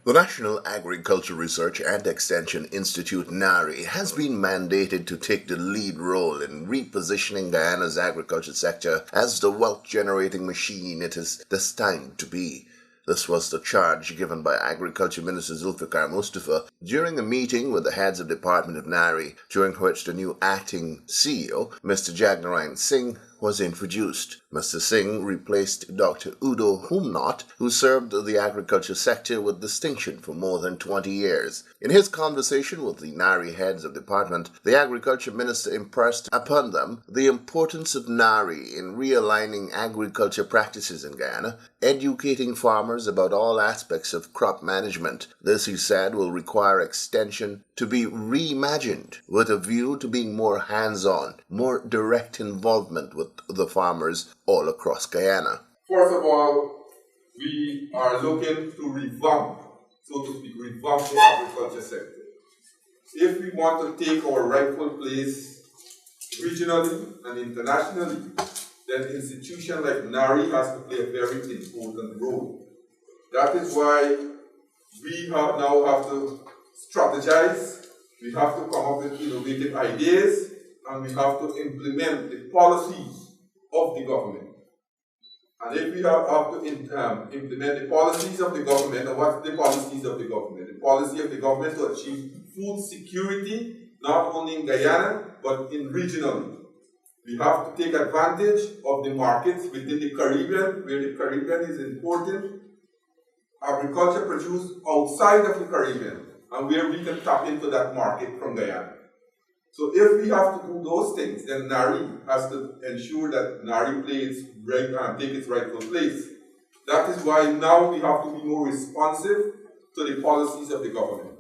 The National Agriculture Research and Extension Institute, Narei, has been mandated to take the lead role in repositioning Guyana's agriculture sector as the wealth-generating machine it is destined to be. This was the charge given by Agriculture Minister Zulfikar Mustafa during a meeting with the heads of Department of Narei, during which the new acting CEO, Mr. Narei Singh, was introduced. Mr. Singh replaced Dr. Udo Humnot, who served the agriculture sector with distinction for more than 20 years. In his conversation with the Narei heads of department, the agriculture minister impressed upon them the importance of Narei in realigning agriculture practices in Guyana, educating farmers about all aspects of crop management. This, he said, will require extension to be reimagined with a view to being more hands-on, more direct involvement with the farmers all across Guyana. First of all, we are looking to revamp, so to speak, the agriculture sector. If we want to take our rightful place regionally and internationally, then an institution like Narei has to play a very important role. That is why we now have to strategize, we have to come up with innovative ideas, and we have to implement the policies of the government. And if we have to implement the policies of the government, and what's the policies of the government? The policy of the government to achieve food security, not only in Guyana, but in regionally. We have to take advantage of the markets within the Caribbean, where the Caribbean is important agriculture produced outside of the Caribbean, and where we can tap into that market from Guyana. So if we have to do those things, then Narei has to ensure that Narei take its rightful place. That is why now we have to be more responsive to the policies of the government.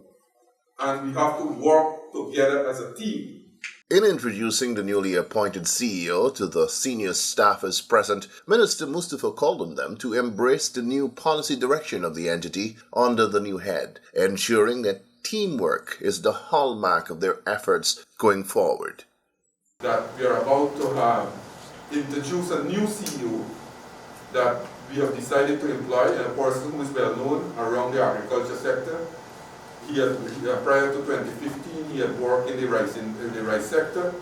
And we have to work together as a team. In introducing the newly appointed CEO to the senior staffers present, Minister Mustafa called on them to embrace the new policy direction of the entity under the new head, ensuring that teamwork is the hallmark of their efforts going forward. That we are about to introduce a new CEO that we have decided to employ, a person who is well known around the agriculture sector. Prior to 2015, he had worked in the rice sector,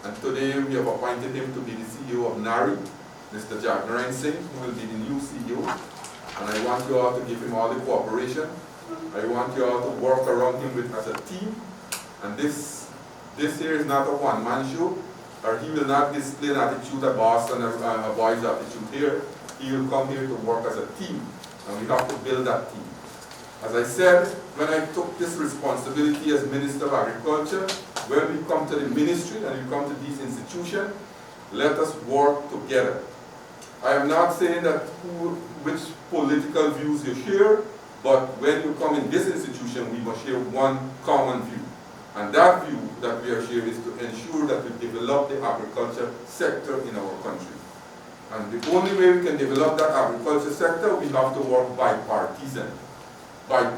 and today we have appointed him to be the CEO of Narei, Mr. Narei Singh, who will be the new CEO. And I want you all to give him all the cooperation. I want you all to work around him as a team. And this here is not a one-man show, or he will not display an attitude, a boss and a boy's attitude here. He will come here to work as a team, and we have to build that team. As I said, when I took this responsibility as Minister of Agriculture, when we come to the ministry and we come to these institutions, let us work together. I am not saying that which political views you share, but when you come in this institution, we must share one common view. And that view that we are sharing is to ensure that we develop the agriculture sector in our country. And the only way we can develop that agriculture sector, we have to work bipartisan. And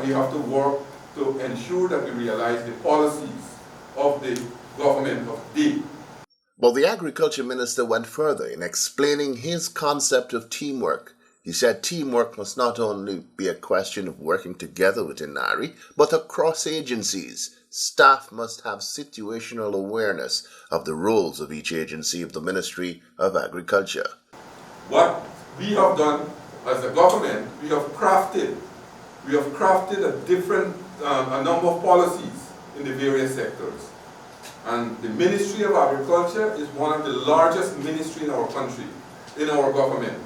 we have to work to ensure that we realize the policies of the government of the day. But the agriculture minister went further in explaining his concept of teamwork. He said teamwork must not only be a question of working together within Narei, but across agencies. Staff must have situational awareness of the roles of each agency of the Ministry of Agriculture. What we have done as a government, we have crafted a number of policies in the various sectors. And the Ministry of Agriculture is one of the largest ministries in our country, in our government.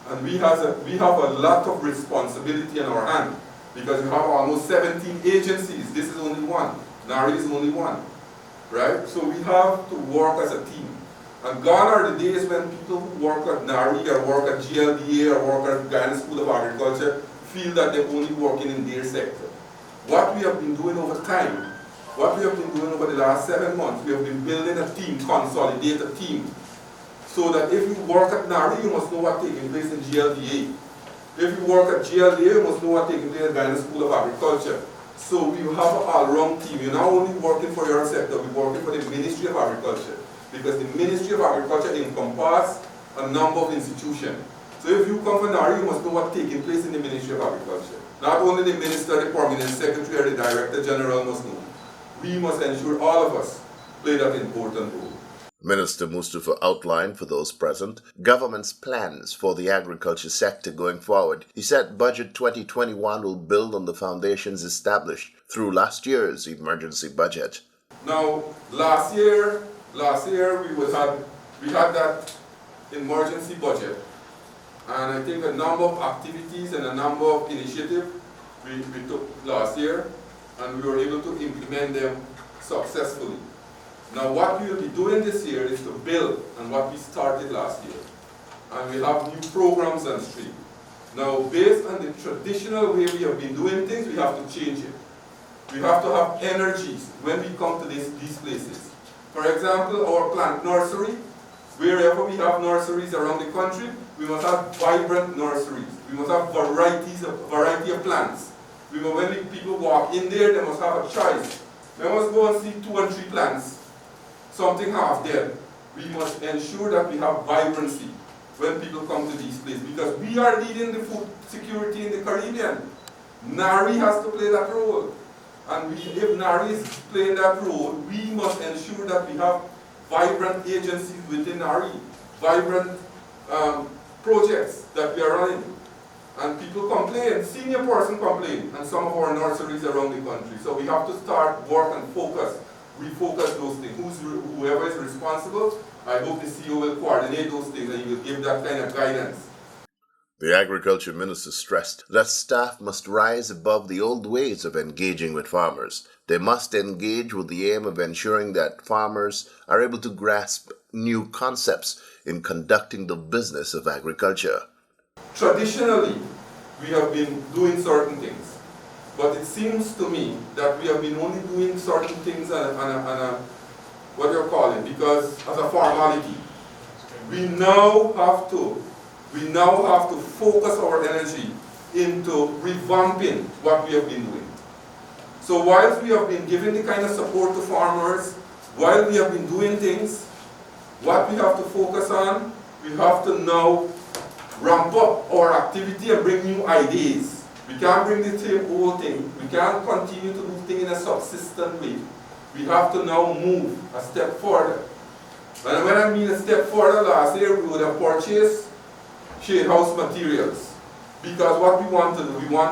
And we have a lot of responsibility in our hand, because we have almost 17 agencies. This is only one. Narei is only one. Right? So we have to work as a team. And gone are the days when people who work at Narei or work at GLDA or work at Guyana School of Agriculture feel that they're only working in their sector. What we have been doing over time, what we have been doing over the last 7 months, we have been building a team, consolidate a team, so that if you work at Narei, you must know what's taking place in GLDA. If you work at GLDA, you must know what's taking place at Guyana School of Agriculture. So we have an all-round team. You're not only working for your sector, we're working for the Ministry of Agriculture, because the Ministry of Agriculture encompasses a number of institutions. So if you come from Narei, you must know what's taking place in the Ministry of Agriculture. Not only the minister, the permanent secretary, or the director general must know. We must ensure all of us play that important role. Minister Mustafa outlined for those present government's plans for the agriculture sector going forward. He said Budget 2021 will build on the foundations established through last year's emergency budget. Now, last year we had that emergency budget, and I think a number of activities and a number of initiatives we took last year, and we were able to implement them successfully. Now what we will be doing this year is to build on what we started last year. And we have new programs on stream. Now based on the traditional way we have been doing things, we have to change it. We have to have energies when we come to these places. For example, our plant nursery, wherever we have nurseries around the country, we must have vibrant nurseries. We must have variety of plants. When people walk in there, they must have a choice. They must go and see 2 and 3 plants. Something half dead. We must ensure that we have vibrancy when people come to these places, because we are leading the food security in the Caribbean. Narei has to play that role. And if Narei is playing that role, we must ensure that we have vibrant agencies within Narei, vibrant projects that we are running. And people complain, senior person complain, and some of our nurseries around the country. So we have to start work and refocus those things. Whoever is responsible, I hope the CEO will coordinate those things and he will give that kind of guidance. The Agriculture Minister stressed that staff must rise above the old ways of engaging with farmers. They must engage with the aim of ensuring that farmers are able to grasp new concepts in conducting the business of agriculture. Traditionally, we have been doing certain things. But it seems to me that we have been only doing certain things on a what do you call it, because as a formality. We now have to focus our energy into revamping what we have been doing. So whilst we have been giving the kind of support to farmers, while we have been doing things, what we have to focus on, we have to now ramp up our activity and bring new ideas. We can't bring the same old thing. We can't continue to do things in a subsistent way. We have to now move a step further. And when I mean a step further, last year we would have purchased shade house materials. Because what we want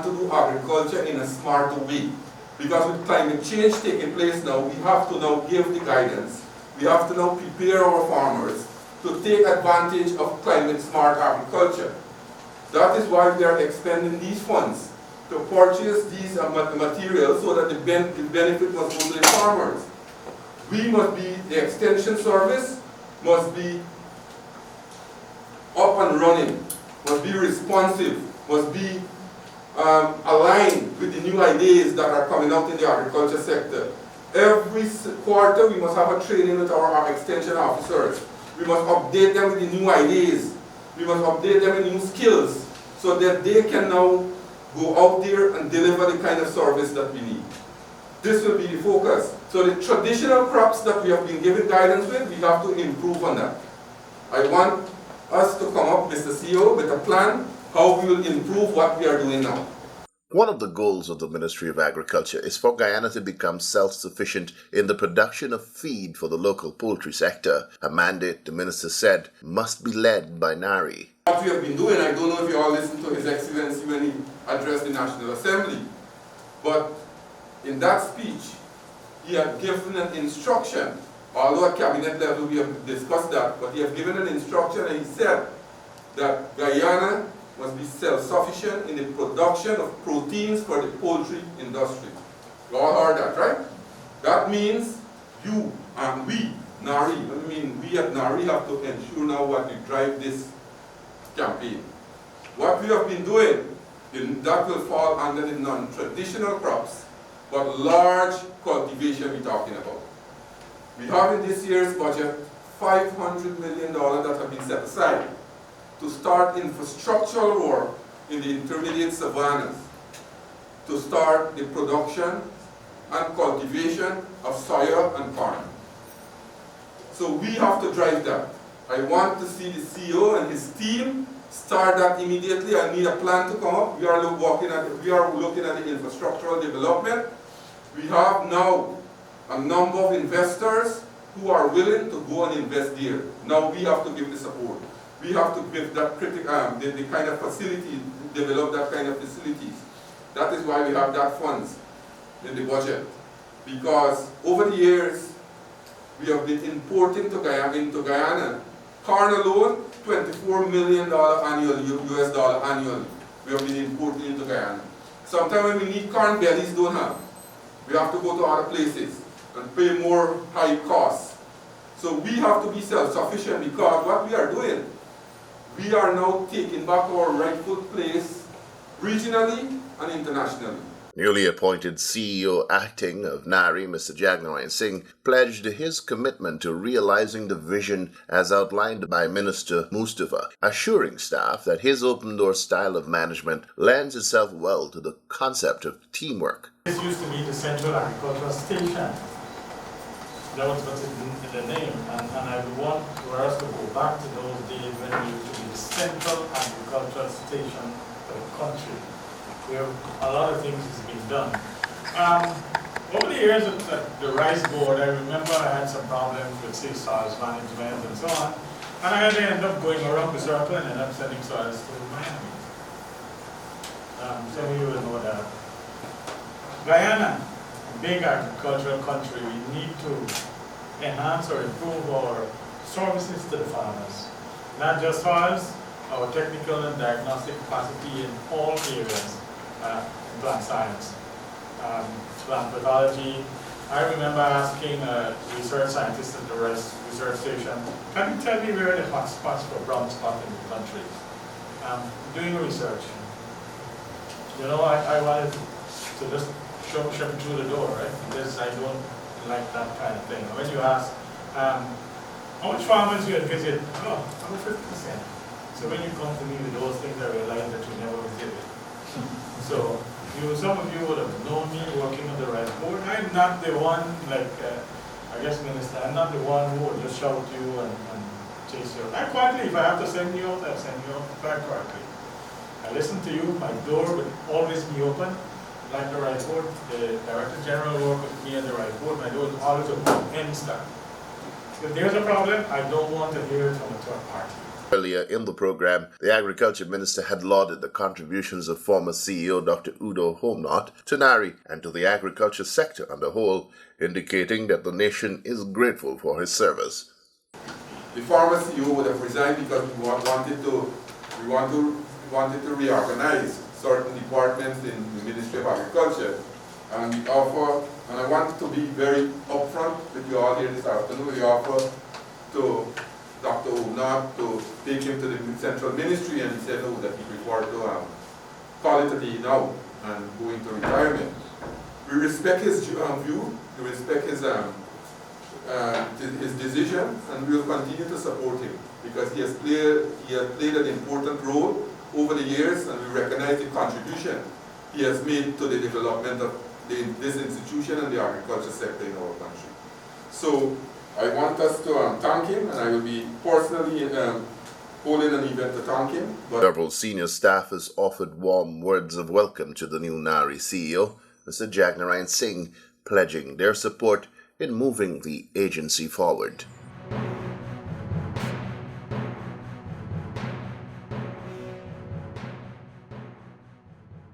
to do agriculture in a smarter way. Because with climate change taking place now, we have to now give the guidance. We have to now prepare our farmers to take advantage of climate smart agriculture. That is why we are expending these funds to purchase these materials so that the benefit must go to the farmers. We must be, the extension service must be up and running, must be responsive, must be aligned with the new ideas that are coming out in the agriculture sector. Every quarter we must have a training with our extension officers. We must update them with the new ideas. We must update them with new skills so that they can now go out there and deliver the kind of service that we need. This will be the focus. So the traditional crops that we have been given guidance with, we have to improve on that. I want us to come up, Mr. CEO, with a plan how we will improve what we are doing now. One of the goals of the Ministry of Agriculture is for Guyana to become self-sufficient in the production of feed for the local poultry sector, a mandate, the minister said, must be led by Narei. What we have been doing, I don't know if you all listened to His Excellency when he addressed the National Assembly, but in that speech, he had given an instruction, although at cabinet level we have discussed that, but he has given an instruction and he said that Guyana must be self-sufficient in the production of proteins for the poultry industry. You all heard that, right? That means you and we, Narei, we at Narei have to ensure now what we drive this campaign. What we have been doing, that will fall under the non-traditional crops, but large cultivation we're talking about. We have in this year's budget $500 million that have been set aside to start infrastructural work in the intermediate savannas, to start the production and cultivation of soya and corn. So we have to drive that. I want to see the CEO and his team start that immediately. I need a plan to come up. We are looking at the infrastructural development. We have now a number of investors who are willing to go and invest there. Now we have to give the support. We have to give that the kind of facility, develop that kind of facilities. That is why we have that funds in the budget. Because over the years, we have been importing into Guyana, corn alone, $24 million annually, US dollar annually. We have been importing into Guyana. Sometimes when we need corn, bellies don't have. We have to go to other places and pay more high costs. So we have to be self-sufficient, because what we are doing, we are now taking back our rightful place regionally and internationally. Newly appointed CEO acting of Narei, Mr. Jagnaran Singh, pledged his commitment to realizing the vision as outlined by Minister Mustafa, assuring staff that his open-door style of management lends itself well to the concept of teamwork. This used to be the Central Agricultural Station. That was what's in the name, and I would want for us to go back to those days when we used to be the Central Agricultural Station for the country. Where a lot of things has been done. Over the years at the rice board, I remember I had some problems with soils management and so on, and I had to end up going around the circle and end up sending soils to Miami. Some of you will know that. Guyana, big agricultural country, we need to enhance or improve our services to the farmers. Not just soils, our technical and diagnostic capacity in all areas. Plant science, plant pathology. I remember asking a research scientist at the research station, can you tell me where the hotspots for brown spot in the country? Doing research. You know, I wanted to just shove it through the door, right? Because I don't like that kind of thing. When you ask, how much farmers you visit? Oh, about 50%. So when you come to me with those things, I realize that you never visited. So, some of you would have known me working on the rice board. I'm not the one, like, I guess, Minister, I'm not the one who would just shout at you and chase you. I quietly, if I have to send you out, I'll send you out very quietly. I listen to you, my door would always be open. Like the rice board, the Director General work with me at the rice board, my door is always open, instant. If there's a problem, I don't want to hear it from a third party. Earlier in the program, the Agriculture Minister had lauded the contributions of former CEO Dr. Udo Homnot to Narei and to the agriculture sector on the whole, indicating that the nation is grateful for his service. The former CEO would have resigned because we wanted to reorganize certain departments in the Ministry of Agriculture. And we offer, and I want to be very upfront with you all here this afternoon, we offer to Dr. Homnot to take him to the Central Ministry, and he said no, that he preferred to call it a day now and go into retirement. We respect his view, we respect his decision, and we will continue to support him because he has played an important role over the years, and we recognize the contribution he has made to the development of this institution and the agriculture sector in our country. So I want us to thank him, and I will be personally holding an event to thank him. Several senior staffers offered warm words of welcome to the new Narei CEO, Mr. Jagnaran Singh, pledging their support in moving the agency forward.